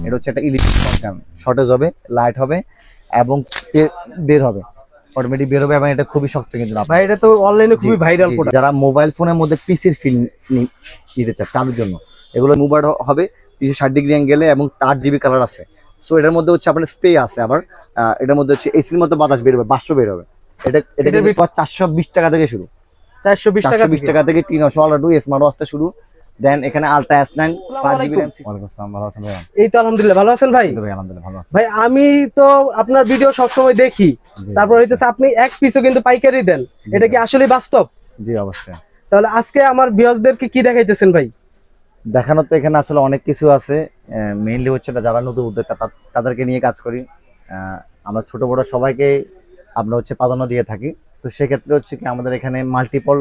এটা হচ্ছে একটা ইলেকট্রিক শটগান, শর্টেজ হবে, লাইট হবে এবং বের হবে, অটোমেটিক বের হবে এবং এটা খুবই শক্ত কিন্তু ভাই এটা তো অনলাইনে খুবই ভাইরাল প্রোডাক্ট। যারা মোবাইল ফোনের মধ্যে পিসির ফিল নিতে চায় তাদের জন্য এগুলো মুভার হবে 360 ডিগ্রি অ্যাঙ্গেলে এবং 8 GB কালার আছে। সো এটার মধ্যে হচ্ছে আপনার স্প্রে আছে, আবার এটার মধ্যে হচ্ছে এসির মতো বাতাস বের হবে, বাষ্প বের হবে। এটা 420 টাকা থেকে শুরু, 420 টাকা থেকে 300 আল্ট্রা 2 স্মার্ট ওয়াচটা শুরু। দেন এখানে আলট্রা S9 5GB RAM। ওয়ালাইকুম আসসালাম, ভালো আছেন ভাই? এই তো আলহামদুলিল্লাহ ভালো আছেন ভাই? ভাই আলহামদুলিল্লাহ ভালো আছি ভাই। আমি তো আপনার ভিডিও সব সময় দেখি, তারপর হইতেছে আপনি এক পিসও কিন্তু পাইকারি দেন, এটা কি আসলে বাস্তব? জি অবশ্যই। তাহলে আজকে আমার ভিউয়ার্সদেরকে কি দেখাইতেছেন ভাই? দেখানো তো এখানে আসলে অনেক কিছু আছে, মেইনলি হচ্ছে যারা নতুন উদ্যোক্তা তাদেরকে নিয়ে কাজ করি। আমরা ছোট বড় সবাইকে আমরা হচ্ছে প্রাধান্য দিয়ে থাকি। তো সেক্ষেত্রে হচ্ছে কি আমাদের এখানে মাল্টিপল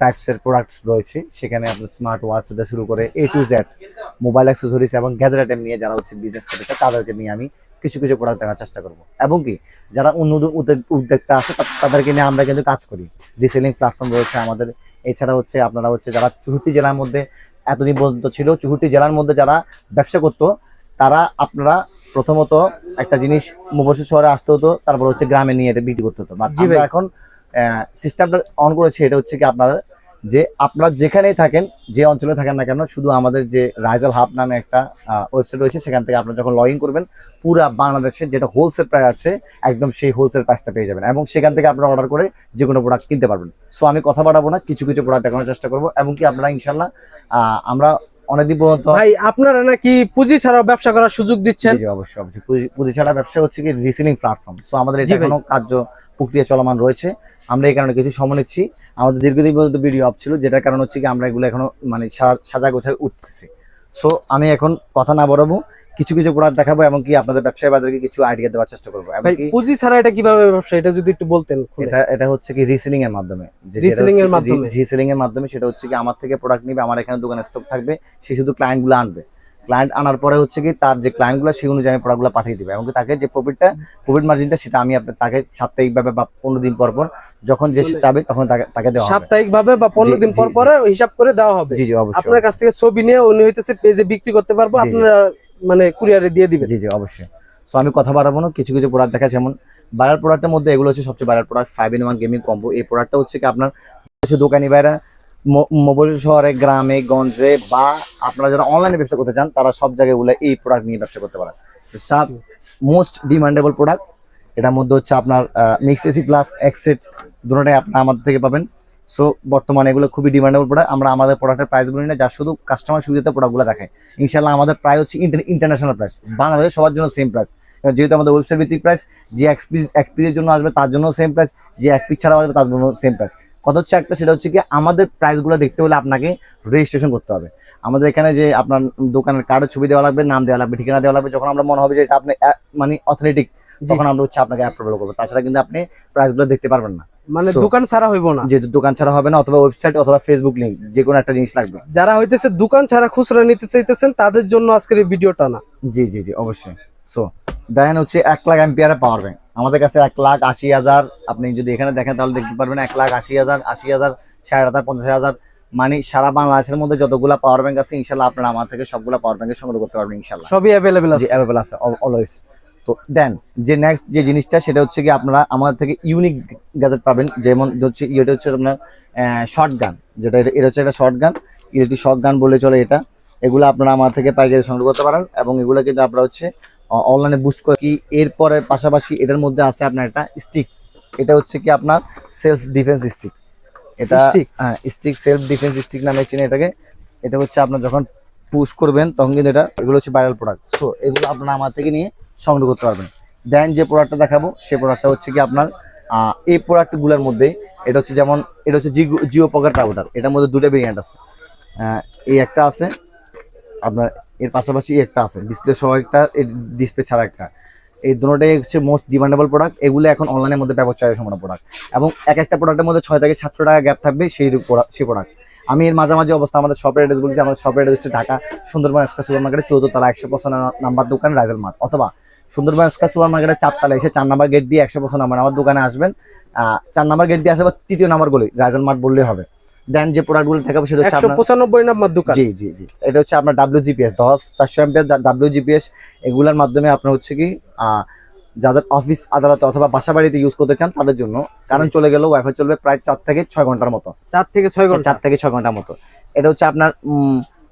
টাইপসের প্রোডাক্টস রয়েছে, সেখানে আপনার স্মার্ট ওয়াচ থেকে শুরু করে A to Z mobile accessories এবং গ্যাজেট আইটেম নিয়ে যারা হচ্ছে বিজনেস করতে চায় তাদেরকে নিয়ে আমি কিছু কিছু প্রোডাক্ট দেখার চেষ্টা করব। এবং কি যারা নতুন উদ্যোক্তা আছে তাদেরকে নিয়ে আমরা কিন্তু কাজ করি, রিসেলিং প্ল্যাটফর্ম রয়েছে আমাদের। এছাড়া হচ্ছে আপনারা হচ্ছে যারা 64 জেলার মধ্যে এতদিন পর্যন্ত ছিল, 64 জেলার মধ্যে যারা ব্যবসা করতো তারা আপনারা প্রথমত একটা জিনিস মুবাসির শহরে আসতে হতো, তারপর হচ্ছে গ্রামে নিয়ে এটা বিক্রি করতে হতো। বাট আমরা এখন সিস্টেমটা অন করেছি, এটা হচ্ছে কি আপনারা যে আপনারা যেখানেই থাকেন, যে অঞ্চলে থাকেন না কেন, শুধু আমাদের যে রাইজাল হাব নামে একটা ওয়েবসাইট রয়েছে, সেখান থেকে আপনারা যখন লগ ইন করবেন পুরা বাংলাদেশের যেটা হোলসেল প্রাইস আছে একদম সেই হোলসেল প্রাইসটা পেয়ে যাবেন এবং সেখান থেকে আপনারা অর্ডার করে যে কোনো প্রোডাক্ট কিনতে পারবেন। সো আমি কথা বাড়াবো না, কিছু কিছু প্রোডাক্ট দেখানোর চেষ্টা করবো এবং কি আপনারা ইনশাল্লাহ আমরা অনেকদিন পর্যন্ত। ভাই আপনারা নাকি পুঁজি ছাড়াও ব্যবসা করার সুযোগ দিচ্ছেন? জি অবশ্যই অবশ্যই, পুঁজি ছাড়া ব্যবসা হচ্ছে কি রিসেলিং প্ল্যাটফর্ম। সো আমাদের এটা এখনো কার্য প্রক্রিয়া চলমান রয়েছে, আমরা এই কারণে কিছু সময় নিচ্ছি। আমাদের দীর্ঘদিন পর্যন্ত ভিডিও আপ ছিল, যেটার কারণ হচ্ছে কি আমরা এগুলো এখনো মানে সাজা গোছায় উঠতেছি। সো আমি এখন কথা না বাড়াবো, কিছু কিছু প্রোডাক্ট দেখাবো এবং কি আপনাদের ব্যবসায়ী বাজারকে কিছু আইডিয়া দেওয়ার চেষ্টা করবো। পুঁজি ছাড়া এটা কিভাবে ব্যবসা, এটা যদি একটু বলতেন। এটা হচ্ছে কি রিসেলিং এর মাধ্যমে, রিসেলিং এর মাধ্যমে সেটা হচ্ছে কি আমার থেকে প্রোডাক্ট নিবে, আমার এখানে দোকানে স্টক থাকবে, সে শুধু ক্লায়েন্ট গুলো আনবে, ক্লায়েন্ট আনার পরে হচ্ছে কি তার যে ক্লায়েন্ট গুলো সেই অনুযায়ী আমি প্রোডাক্টগুলো পাঠিয়ে দিবে এবং তাকে যে প্রফিট মার্জিনটা সেটা আমি তাকে সাপ্তাহিক ভাবে বা 15 দিন পর পর যখন যে চাবে তখন তাকে দেওয়া হবে। সাপ্তাহিক ভাবে বা 15 দিন পর পর হিসাব করে দেওয়া হবে। জি জি অবশ্যই। আপনার কাছ থেকে ছবি নিয়ে উনি হইতেছে পেজে বিক্রি করতে পারবো, আপনারা মানে কুরিয়ারে দিয়ে দিবেন। জি জি অবশ্যই। সো আমি কথা বাড়াবো না, কিছু কিছু প্রোডাক্ট দেখা, যেমন ভাইরাল প্রোডাক্টের মধ্যে এগুলো হচ্ছে সবচেয়ে viral product 5-in-1 gaming combo. এই প্রোডাক্টটা হচ্ছে কি আপনার দোকানি ভাইরা মোবাইল শহরে, গ্রামে গঞ্জে বা আপনারা যারা অনলাইনে ব্যবসা করতে চান তারা সব জায়গায় এই প্রোডাক্ট নিয়ে ব্যবসা করতে পারেন। Most demandable product. এটার মধ্যে হচ্ছে আপনার মিক্স এসি প্লাস এক্সেট দুটোটাই আপনারা আমাদের থেকে পাবেন। সো বর্তমানে এগুলো খুবই ডিমান্ডেবল প্রোডাক্ট। আমরা আমাদের প্রোডাক্টের প্রাইস বলি না, যা শুধু কাস্টমার সুবিধাতে প্রোডাক্টগুলো দেখায়। ইনশাল্লাহ আমাদের প্রাইস হচ্ছে ইন্টারন্যাশনাল প্রাইস, বাংলাদেশে সবার জন্য সেম প্রাইস। যেহেতু আমাদের ওয়েবসাইট ভিত্তিক প্রাইস, যে এক পিসের জন্য আসবে তার জন্য সেম প্রাইস, যে এক পিস ছাড়াও আসবে তার জন্য সেম প্রাইস। কথা হচ্ছে একটা, সেটা হচ্ছে কি আমাদের প্রাইসগুলো দেখতে হলে আপনাকে রেজিস্ট্রেশন করতে হবে। আমাদের এখানে যে আপনার দোকানের কার্ডের ছবি দেওয়া লাগবে, নাম দেওয়া লাগবে, ঠিকানা দেওয়া লাগবে। যখন আমরা মনে হবে যে এটা আপনি মানে অথেন্টিক, তখন আমরা হচ্ছে আপনাকে অ্যাপ্রুভাল করবো। তাছাড়া কিন্তু আপনি প্রাইসগুলো দেখতে পারবেন না, মানে দোকান ছাড়া হইব না। যেহেতু দোকান ছাড়া হবে না, অথবা ওয়েবসাইট অথবা ফেসবুক লিংক, যে কোনো একটা জিনিস লাগবে। যারা হইতেছে দোকান ছাড়া খুচরা নিতে চাইতেছেন তাদের জন্য আজকের এই ভিডিওটা না। জি জি জি অবশ্যই। সো দেখেন হচ্ছে 1 লাখ অ্যাম্পিয়ারের পাওয়ার ব্যাংক আমাদের কাছে 1,80,000। আপনি যদি এখানে দেখেন তাহলে দেখতে পারবেন 1,80,000, 80,000, 60,000, 50,000, মানে সারা বাংলাদেশের মধ্যে যতগুলা পাওয়ার ব্যাংক আছে ইনশাল্লাহ আপনারা আমার থেকে সবগুলা পাওয়ার ব্যাংক সংগ্রহ করতে পারবেন ইনশাল্লাহ। সবই অ্যাভেলেবল আছে, অ্যাভেলেবল আছে অলওয়েজ। তো দেন যে নেক্সট যে জিনিসটা সেটা হচ্ছে কি আপনারা আমাদের থেকে ইউনিক গ্যাজেট পাবেন, যেমন হচ্ছে এটা হচ্ছে আপনার শর্ট গান, যেটা এটা হচ্ছে একটা short gun, electric short gun বলে চলে এটা। এগুলো আপনারা আমার থেকে পাইকারি সংগ্রহ করতে পারেন এবং এগুলো কিন্তু আপনারা হচ্ছে অনলাইনে বুস্ট করে কি। এরপরে পাশাপাশি এটার মধ্যে আছে আপনার একটা স্টিক, এটা হচ্ছে কি আপনার সেলফ ডিফেন্স স্টিক। এটা স্টিক সেলফ ডিফেন্স স্টিক নামে চিনে এটাকে। এটা হচ্ছে আপনার যখন পুশ করবেন তখন কিন্তু এগুলো হচ্ছে ভাইরাল প্রোডাক্ট। সো এগুলো আপনারা আমার থেকে নিয়ে সংগ্রহ করতে পারবেন। দেন যে প্রোডাক্টটা দেখাবো সেই প্রোডাক্টটা হচ্ছে কি আপনার এই প্রোডাক্টগুলোর মধ্যে এটা হচ্ছে যেমন এটা হচ্ছে জিও পকেট রাউটার। এটার মধ্যে দুটো ভেরিয়েন্ট আছে, এই একটা আছে আপনার, এর পাশাপাশি একটা আছে ডিসপ্লে সহ একটা, ডিসপ্লে ছাড়া একটা। এই দুটোটাই হচ্ছে মোস্ট ডিমান্ডেবল প্রোডাক্ট। এগুলো এখন অনলাইনের মধ্যে ব্যবচারের সম্ভাবনা প্রোডাক্ট এবং একটা প্রোডাক্টের মধ্যে 6 থেকে 700 টাকা গ্যাপ থাকবে সেই প্রোডাক্ট। আমি এর মাঝামাঝি অবস্থা আমাদের শপের অ্যাড্রেস বলছি। আমাদের শপের অ্যাড্রেস হচ্ছে ঢাকা সুন্দরবন স্কয়ার সুপার মার্কেটের 14 তলা 155 নাম্বার দোকান রাইজাল মার্ট, অথবা সুন্দরবন স্কয়ার সুপার মার্কেটের 4 তলায় এসে 4 নাম্বার গেট দিয়ে 155 নাম্বার আমার দোকানে আসবেন। 4 নাম্বার গেট দিয়ে আসবে 3য় নাম্বার গলি রাইজাল মার্ট বললেই হবে। দেন যে প্রোডাক্টগুলো দেখাবো সেটা হচ্ছে আপনার 195 নম্বর দোকান। জি জি জি, এটা হচ্ছে আপনার WGPS 10-400 এমপিআর WGPS। এগুলোর মাধ্যমে আপনার হচ্ছে কি যাদের অফিস আদালত অথবা বাসা বাড়িতে ইউজ করতে চান তাদের জন্য, কারণ চলে গেলেও ওয়াইফাই চলবে প্রায় 4 থেকে 6 ঘন্টার মতো। 4 থেকে 6 ঘন্টা। 4 থেকে 6 ঘন্টার মতো। এটা হচ্ছে আপনার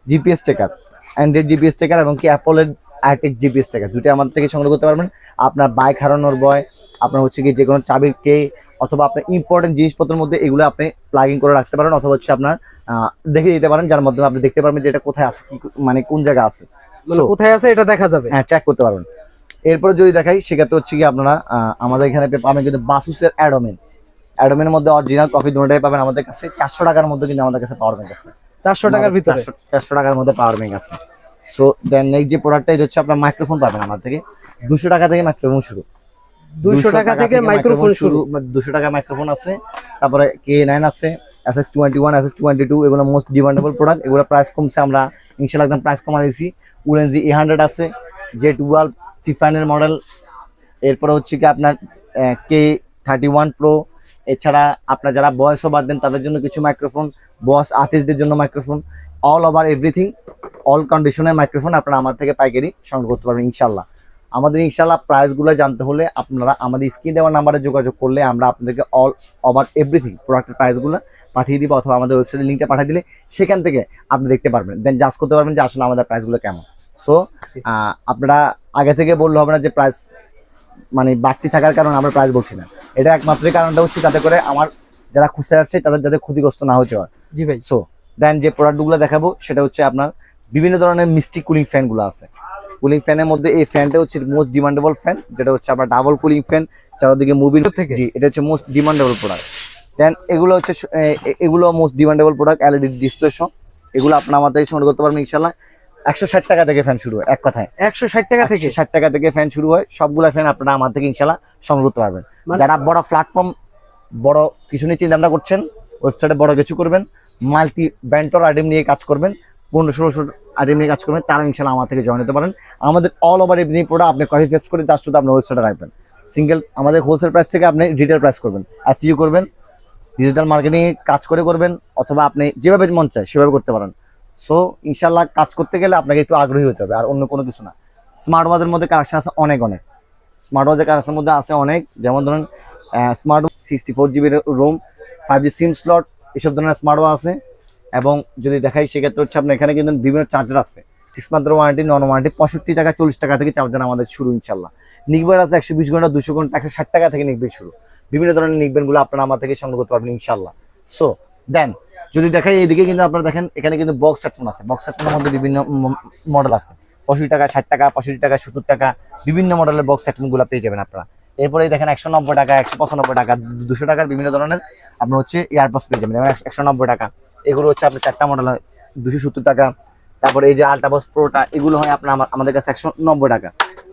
GPS tracker, Android GPS tracker এবং কি অ্যাপলের আইটেক জিপিএস ট্র্যাকার, দুটো আমাদের থেকে সংগ্রহ করতে পারবেন। আপনার বাইক হারানোর ভয়, আপনার হচ্ছে কি যে কোনো চাবির কে অথবা আপনার ইম্পর্টেন্ট জিনিসপত্রের মধ্যে এগুলো আপনি প্লাগিং করে রাখতে পারেন, অথবা হচ্ছে আপনার দেখে দিতে পারেন, যার মাধ্যমে আপনি দেখতে পারবেন যে এটা কোথায় আছে, কি মানে কোন জায়গায় আছে, মানে কোথায় আছে এটা দেখা যাবে, হ্যাঁ ট্র্যাক করতে পারবেন। এরপরে যদি দেখাই সেক্ষেত্রে হচ্ছে কি আপনারা আমাদের এখানে পাবেন কিন্তু বাসুসের অ্যাডোমেনের মধ্যে অরিজিনাল কফি দুটোটাই পাবেন আমাদের কাছে। 400 টাকার মধ্যে কিন্তু আমাদের কাছে পাওয়ার ব্যাংক আছে, 400 টাকার ভিতরে, 400 টাকার মধ্যে পাওয়ার ব্যাংক আছে। সো দেন এই যে প্রোডাক্টটা এটা হচ্ছে আপনার মাইক্রোফোন পাবেন আমার থেকে 200 টাকা থেকে মাইক্রোফোন শুরু, 200 টাকা থেকে মাইক্রোফোন শুরু, 200 টাকা মাইক্রোফোন আছে। তারপরে K9 আছে, SS21, SS22, এগুলো মোস্ট ডিমান্ডেবল প্রোডাক্ট, এগুলো প্রাইস কমছে, আমরা ইনশাআল্লাহ একদম প্রাইস কমা দিয়েছি। উলেনজি A100 আছে, J12 ফিফাইনের মডেল। এরপরে হচ্ছে কি আপনার K31 Pro। এছাড়া আপনার যারা ভয়েস ওভার দেন তাদের জন্য কিছু মাইক্রোফোন, বস আর্টিস্টদের জন্য microphone, all over everything, all কন্ডিশনের মাইক্রোফোন আপনারা আমার থেকে পাইকারি সংগ্রহ করতে পারবেন ইনশাল্লাহ। আমাদের ইনশাল্লাহ প্রাইসগুলো জানতে হলে আপনারা আমাদের স্ক্রিন দেওয়ার নাম্বারে যোগাযোগ করলে আমরা আপনাদেরকে অল ওভার এভরিথিং প্রোডাক্টের প্রাইসগুলো পাঠিয়ে দিব, অথবা আমাদের ওয়েবসাইটের লিঙ্কটা পাঠিয়ে দিলে সেখান থেকে আপনি দেখতে পারবেন, দেন জাজ করতে পারবেন যে আসলে আমাদের প্রাইসগুলো কেমন। সো আপনারা আগে থেকে বললে হবে না যে প্রাইস মানে বাড়তি থাকার কারণে আমরা প্রাইস বলছি না, এটা একমাত্র কারণটা হচ্ছে যাতে করে আমার যারা খুচরা আছে তাদের যাতে ক্ষতিগ্রস্ত না হতে হয়। জি ভাই। সো দেন যে প্রোডাক্টগুলো দেখাবো সেটা হচ্ছে আপনার বিভিন্ন ধরনের মিস্টিক কুলিং ফ্যানগুলো আছে। কুলিং ফ্যানের মধ্যে এই ফ্যানটা হচ্ছে মোস্ট ডিমান্ডেবল ফ্যান, যেটা হচ্ছে আপনার ডাবল কুলিং ফ্যান, চারদিকে মুভিং থেকে, জি এটা হচ্ছে মোস্ট ডিমান্ডেবল প্রোডাক্ট। দেন এগুলো হচ্ছে এগুলো most demandable product, LED display সহ, এগুলো আপনার আমাদের সংগ্রহ করতে পারবেন ইনশাআল্লাহ। 160 টাকা থেকে ফ্যান শুরু হয়, এক কথায় 160 টাকা থেকে, 60 টাকা থেকে ফ্যান শুরু হয়। সবগুলা ফ্যান আপনারা আমার থেকে ইনশাআল্লাহ সংগ্রহ করতে পারবেন। যারা বড় প্ল্যাটফর্ম, বড় কিছু নিয়ে চিন্তা ভাবনা করছেন, ওয়েবসাইটে বড় কিছু করবেন, মাল্টি ব্র্যান্ডর আইটেম নিয়ে কাজ করবেন, 1500-1600 আইটেম নিয়ে কাজ করবেন, তারা ইনশাআল্লাহ আমার থেকে জয়েন হতে পারেন। আমাদের অল ওভার এভরিথিং প্রোডাক্ট আপনি কপি পেস্ট করে তার শুধু আপনার ওয়েবসাইটে রাখবেন। সিঙ্গেল আমাদের হোলসেল প্রাইস থেকে আপনি রিটেল প্রাইস করবেন, এসইও করবেন, ডিজিটাল মার্কেটিং কাজ করবেন, অথবা আপনি যেভাবে মন চায় সেভাবে করতে পারেন। সো ইনশাল্লাহ কাজ করতে গেলে আপনাকে একটু আগ্রহী হতে হবে, আর অন্য কোনো কিছু না। স্মার্ট ওয়াচের মধ্যে কানেকশন আছে অনেক, স্মার্ট ওয়াচের কানেকশনের মধ্যে আছে অনেক, যেমন ধরেন smart 64 GB ROM, 5G SIM slot, এসব ধরনের স্মার্ট ওয়াচ আছে। এবং যদি দেখাই সেক্ষেত্রে হচ্ছে আপনার এখানে কিন্তু বিভিন্ন চার্জার আছে, 6 মান্থ ওয়ারেন্টি, নন ওয়ারেন্টি, 65 টাকা 40 টাকা থেকে চার্জার আমাদের শুরু ইনশাল্লাহ। নিকবেন আছে 120 ঘন্টা, 200 ঘন্টা, 160 টাকা থেকে নিকবেন শুরু। বিভিন্ন ধরনের নিকবেনগুলো আপনারা আমার থেকে সংগ্রহ করতে পারবেন ইনশাল্লাহ। সো দেন যদি দেখাই এইদিকে কিন্তু আপনারা দেখেন এখানে কিন্তু বক্স হেডফোন আছে, বক্স হেডফোনের মধ্যে বিভিন্ন মডেল আছে, 65 টাকা, 60 টাকা, 65 টাকা, 70 টাকা, বিভিন্ন মডেলের বক্স হেডফোনগুলো পেয়ে যাবেন আপনারা। এরপরে দেখেন 190 টাকা, 195 টাকা, 200 টাকার বিভিন্ন ধরনের আপনার হচ্ছে ইয়ারবাডস পেয়ে যাবেন, যেমন 190 টাকা। এগুলো হচ্ছে আপনার 4টা মডেল হয় 270 টাকা। তারপরে এই যে আল্ট্রাবক্স প্রোটা, এগুলো হয় আপনার আমাদের কাছে 190 টাকা।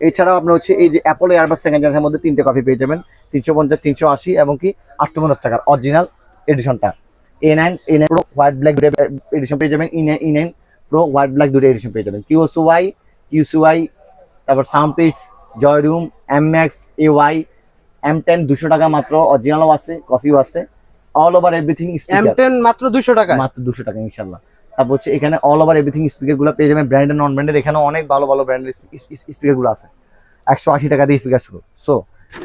এছাড়াও আপনার হচ্ছে এই যে অ্যাপল ইয়ারবাডস সেকেন্ড জেনারেশনের মধ্যে 3টে কপি পেয়ে যাবেন, 350, 380 এবং কি 850 টাকার অরিজিনাল এডিশনটা। A9 Pro white black edition পেয়ে যাবেন, E9 Pro হোয়াইট ব্ল্যাক দুটো এডিশন পেয়ে যাবেন। QSY, তারপর সাউন্ডপিটস, জয়রুম, MX, AY, M10 200 টাকা মাত্র, অরিজিনালও আছে, কফিও আছে, all over everything speaker M10 মাত্র 200 টাকা, মাত্র 200 টাকা ইনশাআল্লাহ। তারপর হচ্ছে এখানে অল ওভার এভরিথিং স্পিকারগুলো পেয়ে যাবেন, ব্র্যান্ডেড নন ব্র্যান্ডেড, এখানে অনেক ভালো ভালো ব্র্যান্ডের স্পিকারগুলো আছে, 180 টাকা দিয়ে স্পিকার শুরু। সো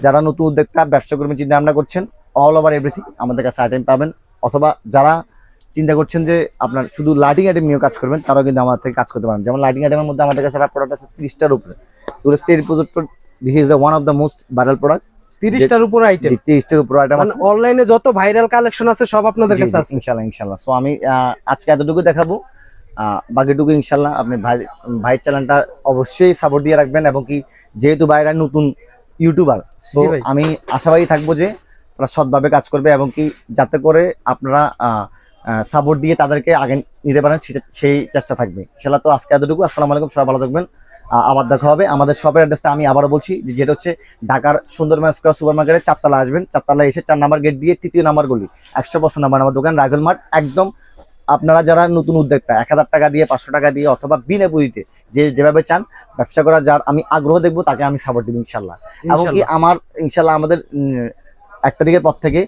যারা নতুন উদ্যোক্তা, ব্যবসা করবেন চিন্তা ভাবনা করছেন, অল ওভার এভরিথিং আমাদের কাছে আইটেম পাবেন। অথবা যারা চিন্তা করছেন যে আপনার শুধু লাইটিং আইটেম নিয়েও কাজ করবেন, তারাও কিন্তু আমাদের থেকে কাজ করতে পারেন। যেমন লাইটিং আইটেমের মধ্যে আমাদের কাছে প্রোডাক্ট আছে 30টার উপরে। Stage projector, this is the one of the most viral product, 30টার উপর আইটেম, 30টার উপর আইটেম আছে। অনলাইনে যত ভাইরাল কালেকশন আছে সব আপনাদের কাছে আছে ইনশাআল্লাহ। সো আমি আজকে এতটুকু দেখাবো, বাকিটুকু ইনশাআল্লাহ আপনি ভাই চ্যানেলটা অবশ্যই সাপোর্ট দিয়ে রাখবেন, এবং কি যেহেতু ভাইরা নতুন ইউটিউবার, সো আমি আশাবাদী থাকবো যে তারা সৎভাবে কাজ করবে, এবং কি যাতে করে আপনারা সাপোর্ট দিয়ে তাদেরকে আগে নিতে পারেন সেই চেষ্টা থাকবে ইনশাআল্লাহ। তো আজকে এতটুকু, আসসালামু আলাইকুম, সবাই ভালো থাকবেন, আবার দেখা হবে। আমাদের শপের অ্যাড্রেসটা আমি আবারও বলছি, যেটা হচ্ছে ঢাকার সুন্দরবন স্কয়ার সুপার মার্কেটের 4 তলা আসবেন, 4 তলা এসে 4 নাম্বার গেট দিয়ে 3য় নাম্বার গলি, 100% নাম্বার আমার দোকান রাইজেল মার্ট। একদম আপনারা যারা নতুন উদ্যোক্তা 1000 টাকা দিয়ে, 500 টাকা দিয়ে, অথবা বিনা পুঁজিতে যেভাবে চান ব্যবসা করা, যার আমি আগ্রহ দেখবো তাকে আমি সাপোর্ট দেবো ইনশাল্লাহ। এবং কি আমার ইনশাল্লাহ আমাদের 1 তারিখের পর থেকে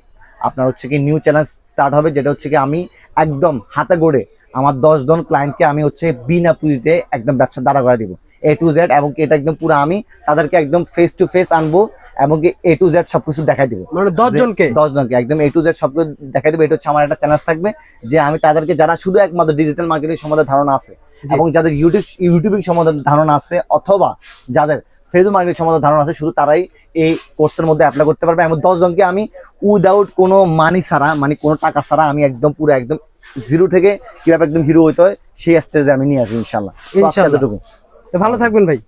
আপনার হচ্ছে কি নিউ চ্যালেঞ্জ স্টার্ট হবে, যেটা হচ্ছে কি আমি একদম হাতে গড়ে আমার 10 জন ক্লায়েন্টকে আমি হচ্ছে বিনা পুঁজিতে একদম ব্যবসা দাঁড়া করে দিব A to Z, এবং কি এটা একদম পুরো আমি তাদেরকে একদম ফেস টু ফেস আনবো এবং কি A to Z সবকিছু দেখাই দিব। মানে 10 জনকে 10 জনকে একদম A to Z সব দেখাই দেবো। এটা হচ্ছে আমার একটা চ্যালেঞ্জ থাকবে যে আমি তাদেরকে, যারা শুধু একমাত্র ডিজিটাল মার্কেটিং সম্বন্ধে ধারণা আছে এবং যাদের ইউটিউবিং সম্বন্ধে ধারণা আছে অথবা যাদের ফেসবুক মার্কেটিং সম্বন্ধে ধারণা আছে, শুধু তারাই এই কোর্সের মধ্যে অ্যাপ্লাই করতে পারবে। এবং 10 জনকে আমি উইদাউট কোনো মানি ছাড়া, মানে কোনো টাকা ছাড়া আমি একদম পুরো একদম জিরো থেকে কিভাবে একদম হিরো হইতে হয় সেই স্টেজে আমি নিয়ে আসবো ইনশাল্লাহ। তো আজকে এতটুকু। তো ভালো থাকবেন ভাই।